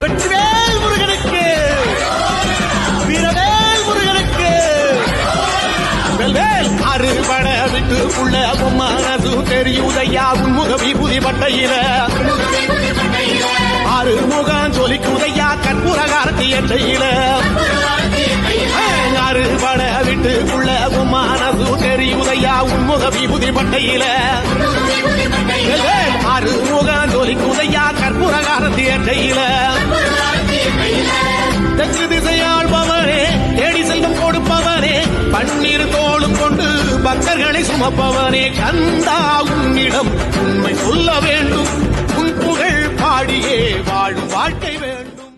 வெற்றிவேல் முருகனுக்கு, வீரவேல் முருகனுக்கு, வெல்வேல் அறுபட விட்டு உள்ள மனசு தெரியுதையா உன்முக விபூதி பட்டையில அறுமுகம் ஜொலிக்குதையா கற்பூரகாரத்தி எட்டையில அறுபட விட்டு உள்ள மனசு தெரியுதையா உன்முக விபூதி பட்டையில அறுமுகம் ஜொலிக்குதையா கற்பூரகாரத்தி எட்டையில தெற்கு திசையாள்பவனே தேடி செல்வம் கொடுப்பவனே பன்னீர் தோளும் கொண்டு பக்தர்களை சுமப்பவனே கந்தா உன்னிடம் உண்மை சொல்ல வேண்டும் உன் புகழ் பாடியே வாழும் வாழ்க்கை வேண்டும்.